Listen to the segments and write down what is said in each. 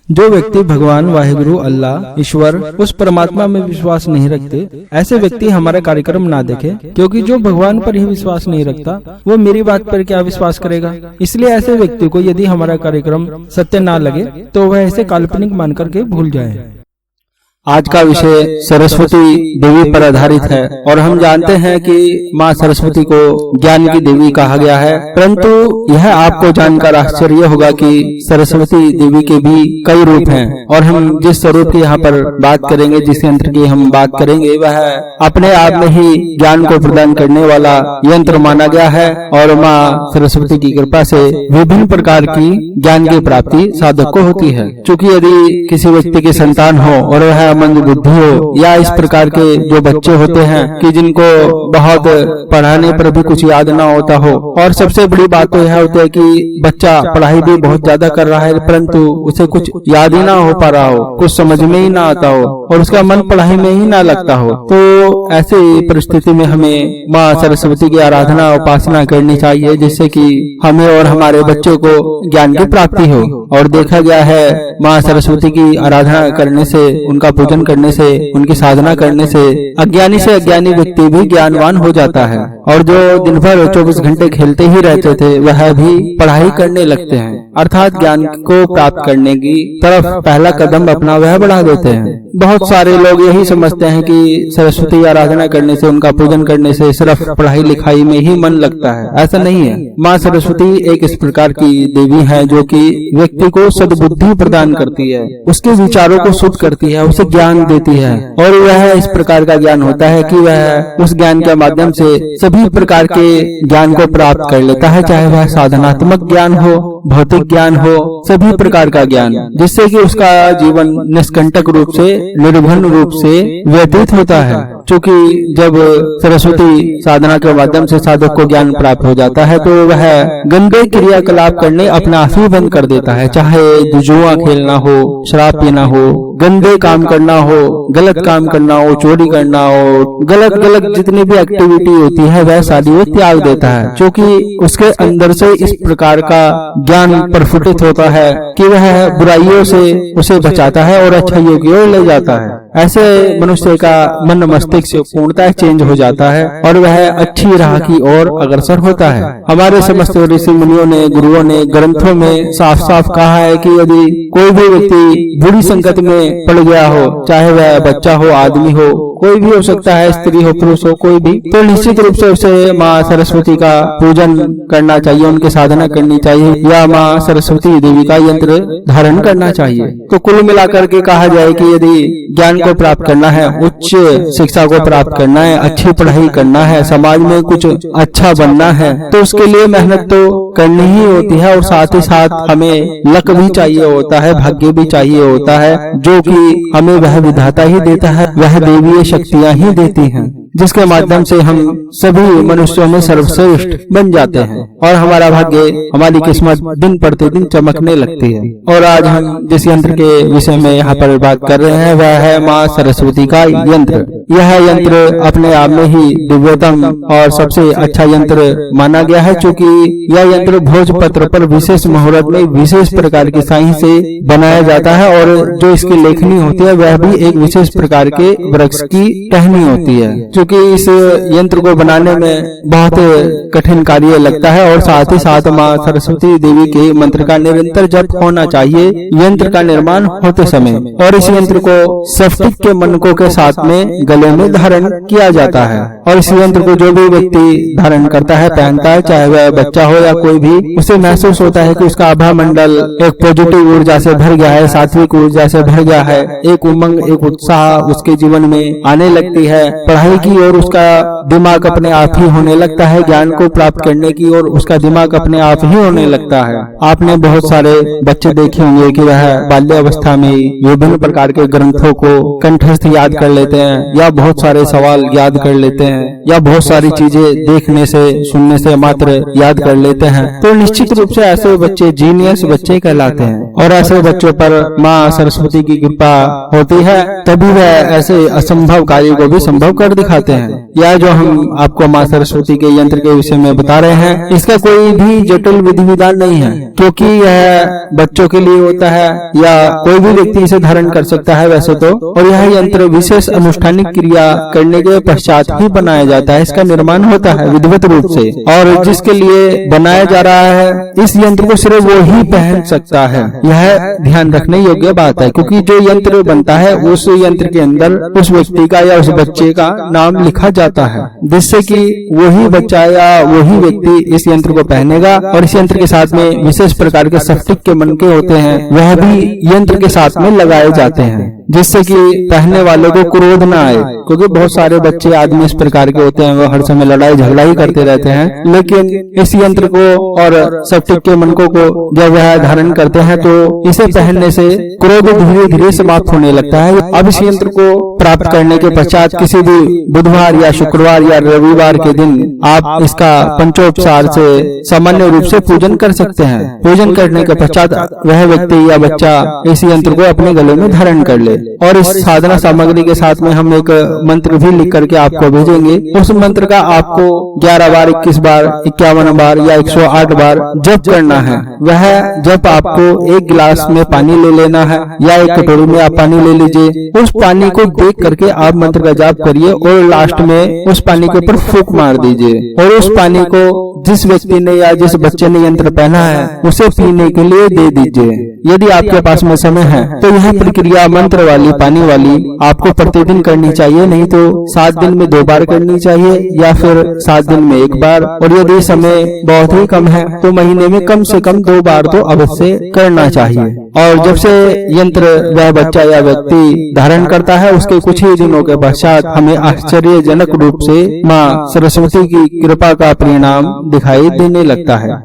जो व्यक्ति भगवान वाहिगुरु अल्लाह ईश्वर उस परमात्मा में विश्वास नहीं रखते, ऐसे व्यक्ति हमारा कार्यक्रम ना देखे, क्योंकि जो भगवान पर ही विश्वास नहीं रखता वो मेरी बात पर क्या विश्वास करेगा। इसलिए ऐसे व्यक्ति को यदि हमारा कार्यक्रम सत्य ना लगे तो वह इसे काल्पनिक मान करके भूल जाए। आज का विषय सरस्वती देवी पर आधारित है और हम जानते हैं कि माँ सरस्वती को ज्ञान की देवी कहा गया है, परंतु यह आपको जानकर आश्चर्य होगा कि सरस्वती देवी के भी कई रूप हैं और हम जिस स्वरूप की यहाँ पर बात करेंगे, जिस यंत्र की हम बात करेंगे, वह अपने आप में ही ज्ञान को प्रदान करने वाला यंत्र माना गया है और माँ सरस्वती की कृपा से विभिन्न प्रकार की ज्ञान की प्राप्ति साधक को होती है। चूँकि यदि किसी व्यक्ति की संतान हो और वह मंद बुद्धि हो या इस प्रकार के जो बच्चे होते हैं कि जिनको बहुत पढ़ाने पर भी कुछ याद ना होता हो, और सबसे बड़ी बात तो यह होती है कि बच्चा पढ़ाई भी बहुत ज्यादा कर रहा है परंतु उसे कुछ याद ही ना हो पा रहा हो, कुछ समझ में ही ना आता हो और उसका मन पढ़ाई में ही ना लगता हो, तो ऐसी परिस्थिति में हमें माँ सरस्वती की आराधना उपासना करनी चाहिए, जिससे कि हमें और हमारे बच्चों को ज्ञान की प्राप्ति हो। और देखा गया है माँ सरस्वती की आराधना करने से, उनका पूजन करने से, उनकी साधना करने से अज्ञानी से अज्ञानी व्यक्ति भी ज्ञानवान हो जाता है और जो दिन भर 24 घंटे खेलते ही रहते थे वह भी पढ़ाई करने लगते हैं, अर्थात ज्ञान को प्राप्त करने की तरफ पहला कदम अपना वह बढ़ा देते हैं। बहुत सारे लोग यही समझते हैं कि सरस्वती आराधना करने से, उनका पूजन करने से सिर्फ पढ़ाई लिखाई में ही मन लगता है। ऐसा नहीं है। माँ सरस्वती एक इस प्रकार की देवी है जो कि व्यक्ति को सद्बुद्धि प्रदान करती है, उसके विचारों को शुद्ध करती है, उसे ज्ञान देती है और वह इस प्रकार का ज्ञान होता है कि वह उस ज्ञान के माध्यम से सभी प्रकार के ज्ञान को प्राप्त कर लेता है, चाहे वह साधनात्मक ज्ञान हो, भौतिक ज्ञान हो, सभी प्रकार का ज्ञान, जिससे कि उसका जीवन निष्कंटक रूप से, निर्भन रूप से व्यतीत होता है। क्योंकि जब सरस्वती साधना के माध्यम से साधक को ज्ञान प्राप्त हो जाता है तो वह गंदे क्रियाकलाप करने अपना आप ही बंद कर देता है, चाहे जुआ खेलना हो, शराब पीना हो, गंदे काम करना हो, गलत काम करना हो, चोरी करना हो, गलत जितनी भी एक्टिविटी होती है वह सारी वो त्याग देता है, क्योंकि उसके अंदर से इस प्रकार का ज्ञान प्रफुटित होता है कि वह बुराइयों से उसे बचाता है और अच्छाइयों की ओर ले जाता है। ऐसे मनुष्य का मन मस्तिष्क से पूर्णतः चेंज हो जाता है और वह अच्छी राह की ओर अग्रसर होता है। हमारे समस्त ऋषि मुनियों ने, गुरुओं ने ग्रंथों में साफ साफ कहा है कि यदि कोई भी व्यक्ति बुरी संगत में पड़ गया हो, चाहे वह बच्चा हो, आदमी हो, कोई भी हो सकता है, स्त्री हो, पुरुष हो, कोई भी, तो निश्चित रूप से उसे माँ सरस्वती का पूजन करना चाहिए, उनकी साधना करनी चाहिए या माँ सरस्वती देवी का यंत्र धारण करना चाहिए। तो कुल मिलाकर के कहा जाए कि यदि ज्ञान को प्राप्त करना है, उच्च शिक्षा को प्राप्त करना है, अच्छी पढ़ाई करना है, समाज में कुछ अच्छा बनना है, तो उसके लिए मेहनत तो करनी ही होती है और साथ ही साथ हमें लक भी चाहिए होता है, भाग्य भी चाहिए होता है, जो कि हमें वह विधाता ही देता है, वह देवीय शक्तियां ही देती हैं, जिसके माध्यम से हम सभी मनुष्यों में सर्वश्रेष्ठ बन जाते हैं और हमारा भाग्य, हमारी किस्मत दिन प्रतिदिन चमकने लगती है। और आज हम जिस यंत्र के विषय में यहाँ पर बात कर रहे हैं वह है माँ सरस्वती का यंत्र। यह यंत्र अपने आप में ही दिव्यतम और सबसे अच्छा यंत्र माना गया है, क्योंकि यह यंत्र भोजपत्र पर विशेष मुहूर्त में विशेष प्रकार की स्याही से बनाया जाता है और जो इसकी लेखनी होती है वह भी एक विशेष प्रकार के वृक्ष की टहनी होती है, क्योंकि इस यंत्र को बनाने में बहुत कठिन कार्य लगता है और साथ ही साथ माँ सरस्वती देवी के मंत्र का निरंतर जप होना चाहिए यंत्र का निर्माण होते समय। और इस यंत्र को स्फटिक के मनकों के साथ में गले में धारण किया जाता है और इस यंत्र को जो भी व्यक्ति धारण करता है, पहनता है, चाहे वह बच्चा हो या कोई भी, उसे महसूस होता है कि उसका आभा मंडल एक पॉजिटिव ऊर्जा से भर गया है, सात्विक ऊर्जा से भर गया है, एक उमंग, एक उत्साह उसके जीवन में आने लगती है, पढ़ाई की और उसका दिमाग अपने आप ही होने लगता है, ज्ञान को प्राप्त करने की और उसका दिमाग अपने आप ही होने लगता है। आपने बहुत सारे बच्चे देखे होंगे कि वह बाल्यावस्था में विभिन्न प्रकार के ग्रंथों को कंठस्थ याद कर लेते हैं या या बहुत सारे सवाल याद कर लेते हैं या बहुत सारी चीजें देखने से सुनने से मात्र याद कर लेते हैं, तो निश्चित रूप से ऐसे बच्चे जीनियस बच्चे कहलाते हैं। और ऐसे बच्चों पर माँ सरस्वती की कृपा होती है, तभी वह ऐसे असंभव कार्य को भी संभव कर दिखाते हैं। या जो हम आपको माँ सरस्वती के यंत्र के विषय में बता रहे हैं, इसका कोई भी जटिल विधि विधान नहीं है, क्योंकि यह बच्चों के लिए होता है या कोई भी व्यक्ति इसे धारण कर सकता है वैसे तो। और यह यंत्र विशेष अनुष्ठानिक क्रिया करने के पश्चात ही बनाया जाता है, इसका निर्माण होता है विधिवत रूप से। और जिसके लिए बनाया जा रहा है, इस यंत्र को सिर्फ वो ही पहन सकता है। यह ध्यान रखने योग्य बात है, क्योंकि जो यंत्र बनता है उस यंत्र के अंदर उस व्यक्ति का या उस बच्चे का नाम लिखा जाता है, जिससे कि वही बच्चा या वही व्यक्ति इस यंत्र को पहनेगा। और इस यंत्र के साथ में विशेष प्रकार के स्फटिक के मनके होते हैं, वह भी यंत्र के साथ में लगाए जाते हैं, जिससे कि पहनने वालों को क्रोध न आए। क्योंकि बहुत सारे बच्चे आदमी इस प्रकार के होते हैं, वो हर समय लड़ाई झगड़ा ही करते रहते हैं। लेकिन इस यंत्र को और स्फटिक के मनकों को जब वह धारण करते हैं, तो इसे पहनने से क्रोध धीरे धीरे समाप्त होने लगता है। अब इस यंत्र को प्राप्त करने के पश्चात किसी भी बुधवार या शुक्रवार या रविवार के दिन आप इसका पंचोपचार से सामान्य रूप से पूजन कर सकते हैं। पूजन करने के पश्चात वह व्यक्ति या बच्चा इस यंत्र को अपने गले में धारण कर ले। और इस साधना सामग्री के साथ में हम एक मंत्र भी लिख करके आपको भेजेंगे। उस मंत्र का आपको 11 बार, 21 बार, 51 बार या 108 बार जप करना है। वह जप आपको एक गिलास में पानी ले लेना है या एक कटोरी में आप पानी ले लीजिए। उस पानी को देख करके आप मंत्र का जाप करिए और लास्ट में उस पानी के ऊपर फूंक मार दीजिए। और उस पानी को जिस व्यक्ति ने या जिस बच्चे ने यंत्र पहना है उसे पीने के लिए दे दीजिए। यदि आपके पास में समय है तो यह प्रक्रिया मंत्र वाली, पानी वाली आपको प्रतिदिन करनी चाहिए, नहीं तो 7 दिन में 2 बार करनी चाहिए या फिर 7 दिन में 1 बार। और यदि समय बहुत ही कम है तो महीने में कम से कम 2 बार तो अवश्य करना चाहिए। और जब से यंत्र वह बच्चा या व्यक्ति धारण करता है, उसके कुछ ही दिनों के पश्चात हमें आश्चर्यजनक रूप से माँ सरस्वती की कृपा का परिणाम दिखाई देने लगता है।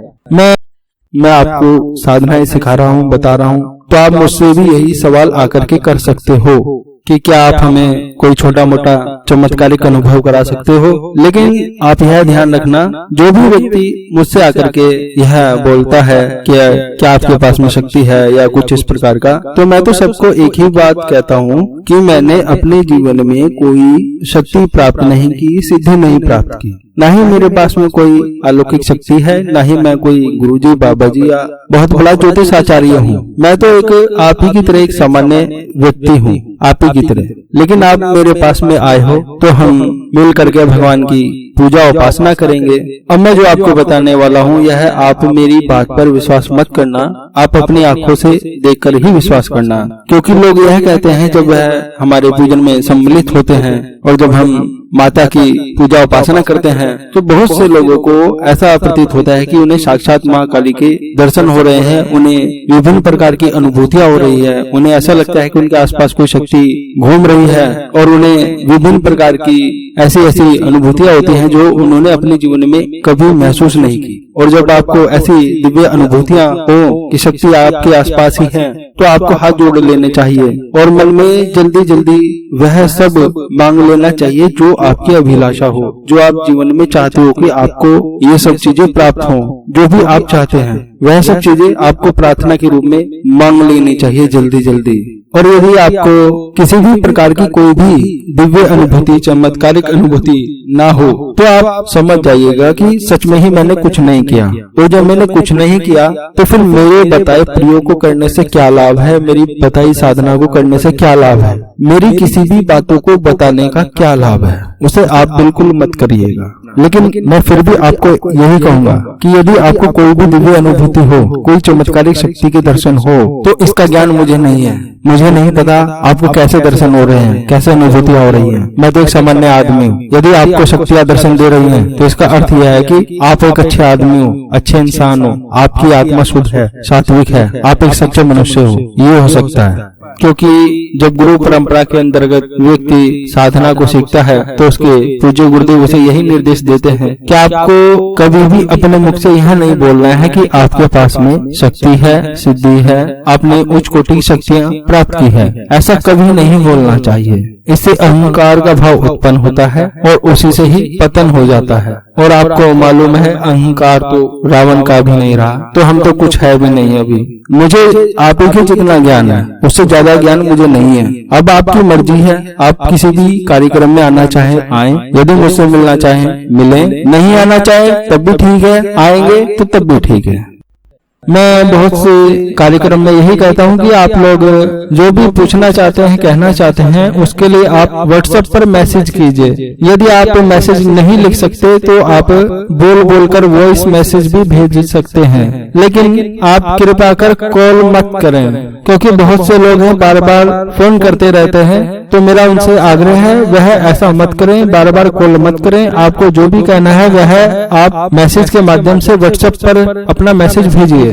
मैं आपको साधनाएं सिखा रहा हूँ, बता रहा हूँ, तो आप मुझसे भी यही सवाल आकर के कर सकते हो कि क्या आप हमें कोई छोटा मोटा चमत्कारिक अनुभव करा सकते हो। लेकिन आप यह ध्यान रखना, जो भी व्यक्ति मुझसे आकर के यह बोलता है कि क्या आपके पास में शक्ति है या कुछ इस प्रकार का, तो मैं तो सबको एक ही बात कहता हूँ कि मैंने अपने जीवन में कोई शक्ति प्राप्त नहीं की, सिद्धि नहीं प्राप्त की। ना ही मेरे पास में कोई अलौकिक शक्ति है, ना ही मैं कोई गुरुजी, बाबा जी या बहुत बड़ा ज्योतिष आचार्य हूँ। मैं तो एक आप ही की तरह एक सामान्य व्यक्ति हूँ, आप ही की तरह। लेकिन आप मेरे पास में आए हो तो हम मिल करके भगवान की पूजा उपासना करेंगे। अब मैं जो आपको बताने वाला हूँ, यह आप मेरी बात पर विश्वास मत करना, आप अपनी आंखों से देखकर ही विश्वास करना। क्योंकि लोग यह कहते हैं, जब वह हमारे पूजन में सम्मिलित होते हैं और जब हम माता की पूजा उपासना करते हैं, तो बहुत से लोगों को ऐसा प्रतीत होता है कि उन्हें साक्षात माँ काली के दर्शन हो रहे हैं, उन्हें विभिन्न प्रकार की अनुभूतियां हो रही है, उन्हें ऐसा लगता है कि उनके आसपास कोई शक्ति घूम रही है और उन्हें विभिन्न प्रकार की ऐसी अनुभूतियां होती हैं जो उन्होंने अपने जीवन में कभी महसूस नहीं की। और जब आपको ऐसी दिव्य अनुभूतियां हो कि शक्ति आपके आसपास ही है, तो आपको हाथ जोड़ लेने चाहिए और मन में जल्दी जल्दी वह सब मांग लेना चाहिए जो आपकी अभिलाषा हो, जो आप जीवन में चाहते हो कि आपको ये सब चीजें प्राप्त हो। जो भी आप चाहते हैं वह सब चीजें आपको प्रार्थना के रूप में मांग लेनी चाहिए जल्दी जल्दी। और यदि आपको किसी भी प्रकार की कोई भी दिव्य अनुभूति, चमत्कारिक अनुभूति ना हो, तो आप समझ जाइएगा कि सच में ही मैंने कुछ नहीं किया। तो जब मैंने कुछ नहीं किया तो फिर मेरे बताए प्रयोग को करने से क्या लाभ है, मेरी बताई साधना को करने से क्या लाभ है, मेरी किसी भी बातों को बताने का क्या लाभ है, उसे आप बिल्कुल मत करिएगा। लेकिन मैं फिर भी आपको यही कहूंगा कि यदि आपको कोई भी दिव्य अनुभूति हो, कोई चमत्कारिक शक्ति के दर्शन हो, तो इसका ज्ञान मुझे नहीं है। मुझे नहीं पता आपको कैसे दर्शन हो रहे हैं, कैसे अनुभूतियां हो रही हैं। मैं तो एक सामान्य आदमी हूँ। यदि आपको शक्तियां दर्शन दे रही हैं, तो इसका अर्थ यह है कि आप एक अच्छे आदमी हो, अच्छे इंसान हो, आपकी आत्मा शुद्ध है, सात्विक है, आप एक सच्चे मनुष्य हो। ये हो सकता है, क्योंकि जब गुरु परंपरा के अंतर्गत व्यक्ति साधना को सीखता है तो उसके पूज्य गुरुदेव उसे यही निर्देश देते हैं कि आपको कभी भी अपने मुख से यह नहीं बोलना है कि आपके पास में शक्ति है, सिद्धि है, आपने उच्च कोटि की शक्तियां प्राप्त की है। ऐसा कभी नहीं बोलना चाहिए। इससे अहंकार का भाव उत्पन्न होता है और उसी से ही पतन हो जाता है। और आपको मालूम है अहंकार तो रावण का भी नहीं रहा, तो हम तो कुछ है भी नहीं अभी। मुझे आप ही के जितना ज्ञान है उससे ज्यादा ज्ञान मुझे नहीं है। अब आपकी मर्जी है, आप किसी भी कार्यक्रम में आना चाहे आए, यदि मुझसे मिलना चाहे मिले, नहीं आना चाहे तब भी ठीक है, आएंगे तो तब भी ठीक है। मैं बहुत से कार्यक्रम में यही कहता हूं कि आप लोग जो भी पूछना चाहते हैं, कहना चाहते हैं, उसके लिए आप व्हाट्सएप पर मैसेज कीजिए। यदि आप मैसेज नहीं लिख सकते तो आप बोल बोलकर वॉइस मैसेज भी भेज सकते हैं, लेकिन आप कृपया कर कॉल मत करें, क्योंकि बहुत से लोग हैं बार बार फोन करते रहते हैं। तो मेरा उनसे आग्रह है वह ऐसा मत करें, बार बार कॉल मत करें। आपको जो भी कहना है वह आप मैसेज के माध्यम से व्हाट्सएप पर अपना मैसेज भेजिए।